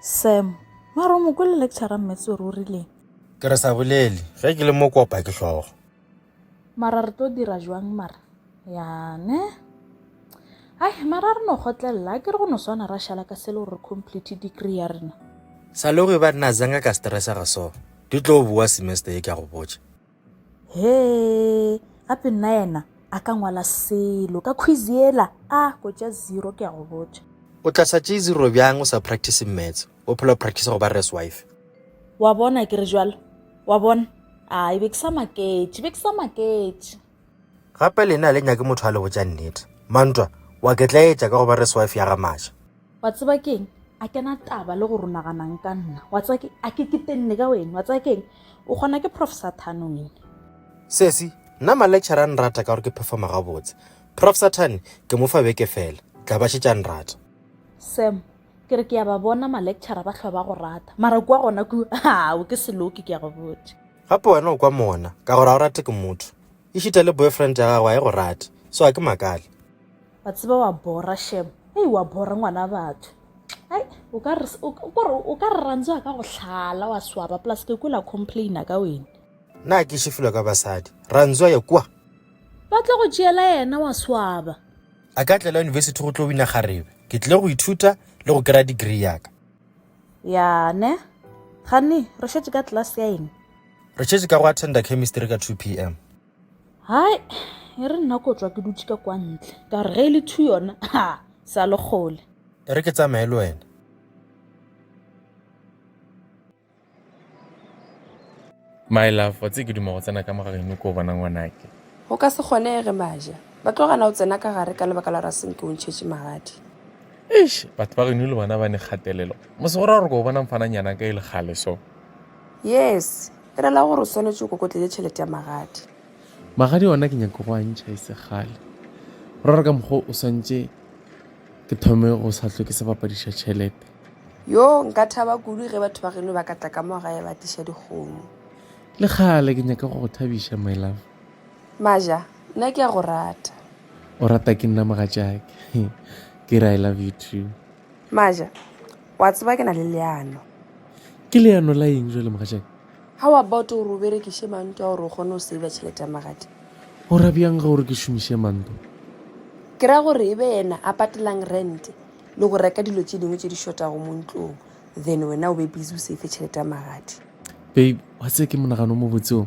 Sam, mara mo kwele lecture mmetse o rile. Ke re sa bolele, ge ke le mo kopa ke hlogo. Mara re tlo dira jwang mara? Ya ne? Ai, mara re no gotlella ke re go no swana ra shala ka selo re complete degree ya rena. Sa le go ba nna zanga ka stressa ga so. Di tlo bua semester e ka go botsa. He, ape nna yena a ka ngwala selo ka quiz yela go tja 0 ke a go botsa. O tla sa tse zero bjang o sa practice maths. O phela practice go ba res wife. Wa bona ke re jwalo. Wa bona? Ai, be ke sa maketše. Gape lena le nya ke motho a le botsa nnete. Mantwa, wa ke tla etša ka go ba res wife ya ga Masha. Wa tseba keng? A kena taba le go ronaganang ka nna. Wa tseba ke a ke tenne ka wena. Wa tseba keng? O gona ke Prof Satan wena. Sesi, nna ma lecturer a nrata ka gore ke performa ga botse. Prof Satan ke mo fa beke fela. Tla ba šetša nrata. Sam, ke re ke ya ba bona ma lecturer ba hlwa ba go rata. Mara kwa gona ku o ke seloki ke ya go botsa. Gape wena o kwa mona ka gore a o rate ke motho. E šita le boyfriend ya gagwe a e go rate. So a ke makale. Wa tseba wa bora Shem. Wa bora ngwana batho. Ai, o ka re rantswa ka go hlala wa swaba plus ke kula complaina ka wena. Na ke šefilwa ka basadi. Rantswa ye kwa. Ba tla go tšeela yena wa swaba. A ka tlela university go tlo wina garebe. Ke tle go ithuta le go kry degree yaka. Ya ne? Gane, re šetse ka class ya eng? Re šetse ka go attenda chemistry ka 2 p.m. Hai, e re nna ko tswa ke dutse ka kwa ntle. Ka re ge e le 2 yona, sa le gole. E re ke tsamaye le wena. My love, wa tse ke duma go tsena ka mogareng ko bona ngwanake. Go ka se kgonege Maja. Ba tlo gana o tsena ka gare ka lebaka la rasenke o ntšhetše magadi. Batho ba geno le bona ba ne kgatelelo. Mosegora gore ko bona mfananyana ka e le gale so. Yes, e rela gore o swanetse go kotlele tšhelete ya magadi. Magadi ona ke nyaka go a ntšha e se gale. Rora ka mokgwa o swantše ke thome go sa tlhoke se bapadiša tšhelete. Yo, nka thaba kudu ge batho ba geno ba ka tla ka mo gae ba tiša dikgomo. Le gale ke nyaka go thabiša my love. Maja, nna ke a go rata. O rata ke nna mogatšake. Ke re I love you too. Maja, wa tseba ke na le leano. Ke leano la eng jwale mogatšake? How about gore o berekiše Mantwa gore o kgone o save tšhelete ya magadi? O ra bjang ga gore ke šomiše Mantwa? Ke ra gore e be yena a patelang rent le go reka dilo tše dingwe tše di šotago mo ntlong, then wena o be busy o save tšhelete ya magadi. Babe, wa tse ke monagano mo botseng.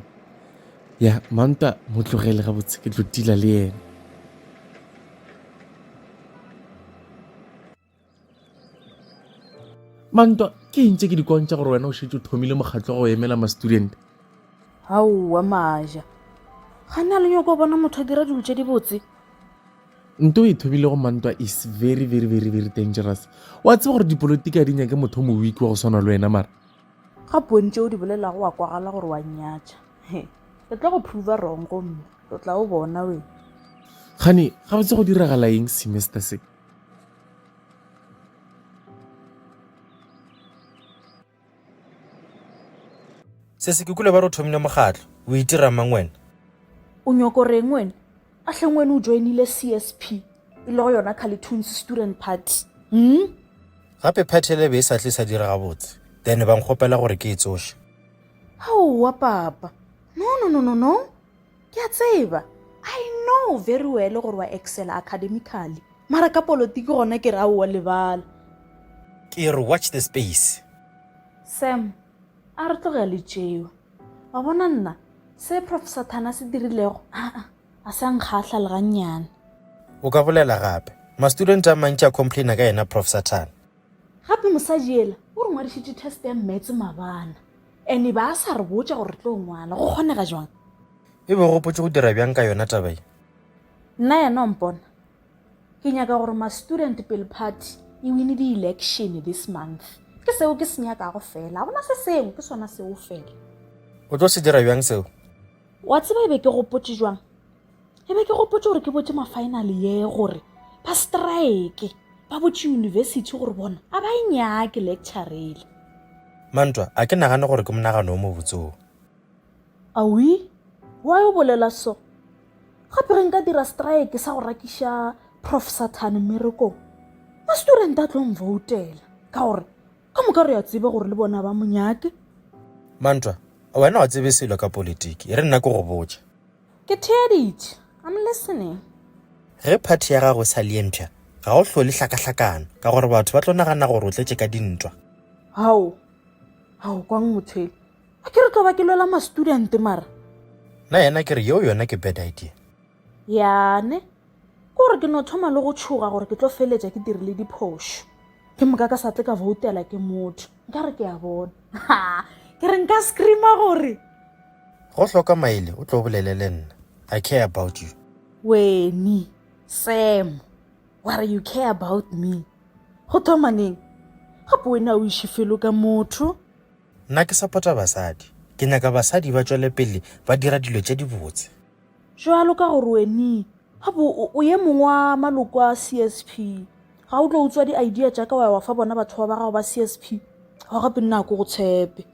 Ya, Mantwa mo tlogele ga botse ke tlo tila le yena. Mantwa, ke ntse ke di kontša gore wena o šetse o thomile mokgatlo go emela ma-student. Hauwa Maja. Gane a le nyoko bona motho a dira dilo tše di botse. Nto e thomile go Mantwa is very, very, very, very dangerous. Wa tseba gore dipolotika di nyake motho mo weak wa go swana le wena mara. Ga pontše o di bolelago wa kwagala gore wa nyatša. Ke tla go prova wrong gomme. O tla o bona we. Gane, ga botse go diragala eng semester se? Se se ke kule ba re o thomile mogatlo. O itira mang wena? O nyoko reng wena? A hleng wena o joinile CSP. E le go yona CaliToonz student party. Gape phathele be e sa tle sa dira ga botse. Then ba nkgopela gore ke e tsoše. Hauwa papa. No. Ke a tseba. I know very well gore wa excel academically. Mara ka politiki gona ke ra o lebala. Ke re watch the space. Sam, a re tlogela le tšeo. Wa bona nna, se Prof Satan a se dirilego, a se nkgahla le gannyane. O ka bolela gape. Ma-student a mantši a complaina ka yena Prof Satan. Gape mosadi ela, o re ngwadišitše test ya mmetse mabana. Ene ba a sa re botša gore tlo ngwala, go kgonega jwang? E be go potse go dira bjang ka yona tabai. Nna yena mpona. Ke nyaka gore ma-student pele party e wine di-election this month. Ke seo ke se nyakago fela, bona se sengwe ke sona seo fela. O tlo se dira bjang seo? Wa tseba ebe ke gopotse jwang? Ebe ke gopotse gore ke botse ma-final ye gore ba strike, ba botse university gore bona a ba inyake lecturele. Mantwa, a ke nagane gore ke monagano o mo botseo. Awi, wa yo bolela so? Gape re nka dira strike sa go rakiša Prof Satan mmerekong. Ma-student a tlo mvoutela ka gore ka moka re ya tseba gore le bona ba monyake. Mantwa, wena wa tsebe selo ka politiki, e re nna ko go botša. Ke theeditše, I'm listening. Ge party ya gago sa le empša, ga go hlole hlakahlakano ka gore batho ba tlo nagana gore o tletše ka dintwa. Hao kwang mothele, a ke re tlo ba ke lwela ma-student mara. Na yena ke re yeo yona ke bad idea. Yane, ke gore ke no thoma le go tšhoga gore ke tlo feletša ke dirile diphošo. Ke moka ka sa tle ka voutela ke motho, nka re ke ya bona. Ke re nka screama gore. Go hloka maele o tlo bolelele nna. I care about you. Weni, Sam, what you care about me? Go thoma neng? Gape wena o iše felo ka motho. Nna ke support-a basadi. Ke nyaka basadi ba tšwele pele ba dira dilo tše di botse. Jwalo ka gore weni, gape o ye mongwe wa maloko a CSP. Ga o tlo utswa di-idea jaaka wa fa bona batho ba gago ba CSP. Ga gape nna ko go tshepe.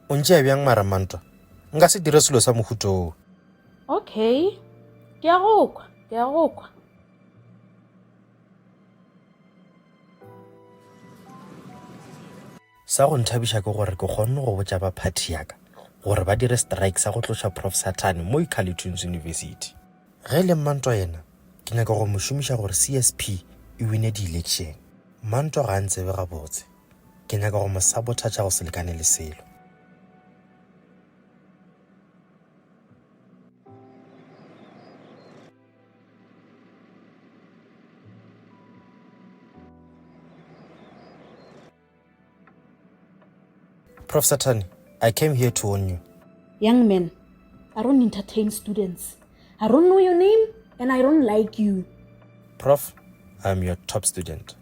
O ntšea bjang mara Mantwa? Nka se dire selo sa mohuto oo. Okay, ke a go kwa. Sa go nthabiša ke gore ke kgonne go botša ba party yaka gore ba dire strike sa go tloša Prof Satan mo CaliToonz University. Ge le Mantwa yena, ke nyaka go mošomiša gore CSP e wine di-election. Mantwa ga ntsebe gabotse. Ke nyaka go mo sabotatša go se lekane le selo. Prof Satan, I came here to warn you. Young man, I don't entertain students. I don't know your name and I don't like you. Prof, I am your top student.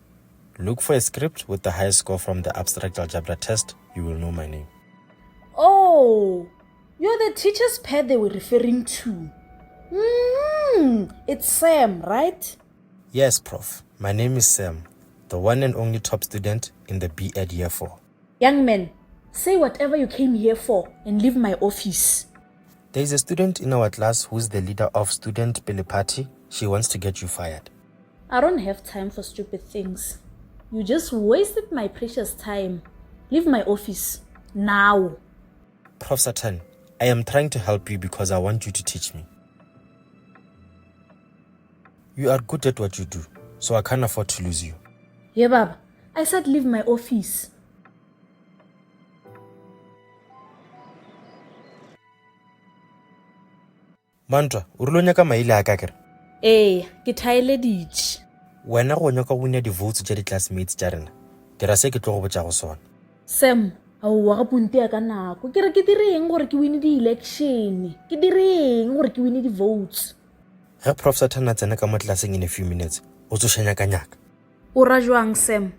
Look for a script with the highest score from the abstract algebra test. You will know my name. Oh, you're the teacher's pet they were referring to. It's Sam, right? Yes, Prof. My name is Sam, the one and only top student in the B.Ed Year 4. Young man, say whatever you came here for and leave my office. There is a student in our class who's the leader of Student Billy Party. She wants to get you fired. I don't have time for stupid things. You just wasted my precious time. Leave my office now. Prof Satan, I am trying to help you because I want you to teach me. You are good at what you do, so I can't afford to lose you. Yeah, Baba. I said leave my office. Mantwa, o rile o nyaka maile a ka kere? Ke thaeleditše. Wena go nyaka go wina di-votes tša di-classmates tša rena. Dira se ke tlo go botša go sona. Sam, aowa ga ponte ya ka nako. Ke re ke direng gore ke wine di-election? Ke direng gore ke wine di-votes? Ge Prof Satan a tsena ka mo tlelaseng in a few minutes, o tsošanya ka nyaka. O ra jwang, Sam?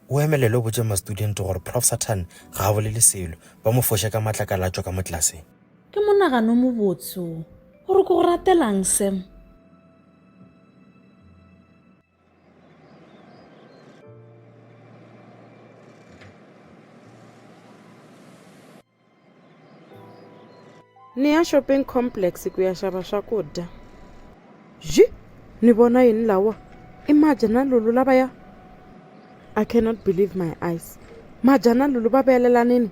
O emelele o botše ma-student gore Prof Satan ga a bolele selo, ba mo foše ka matlakala a tšwa ka mo tlelaseng. Ke monagano mo botso. Gore ko go ratelang, Sam? Ni ya shopping complex ku ya xava swakudya. Ni vona yini lawa? I majana lulu lavaya. I cannot believe my eyes. Majana lulu va velela nini?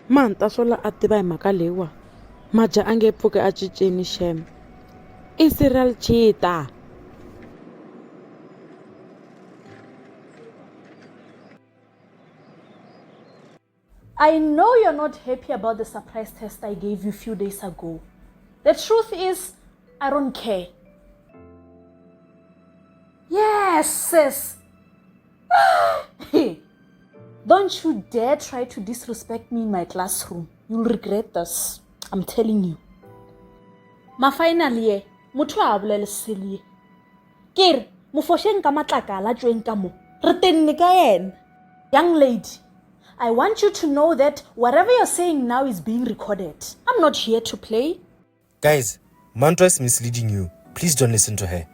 Manta swola a tiva hi mhaka leyiwa. Maja a nge pfuki a cinceni shem. I serial cheater. I know you're not happy about the surprise test I gave you a few days ago. The truth is, I don't care. Yes, sis. Don't you dare try to disrespect me in my classroom. You'll regret this. I'm telling you. Ma finally, motho a bolele sele. Kere, mo fosheng ka matlakala tšweng ka mo. Re tenne ka yena. Young lady, I want you to know that whatever you're saying now is being recorded. I'm not here to play. Guys, Mantwa is misleading you. Please don't listen to her.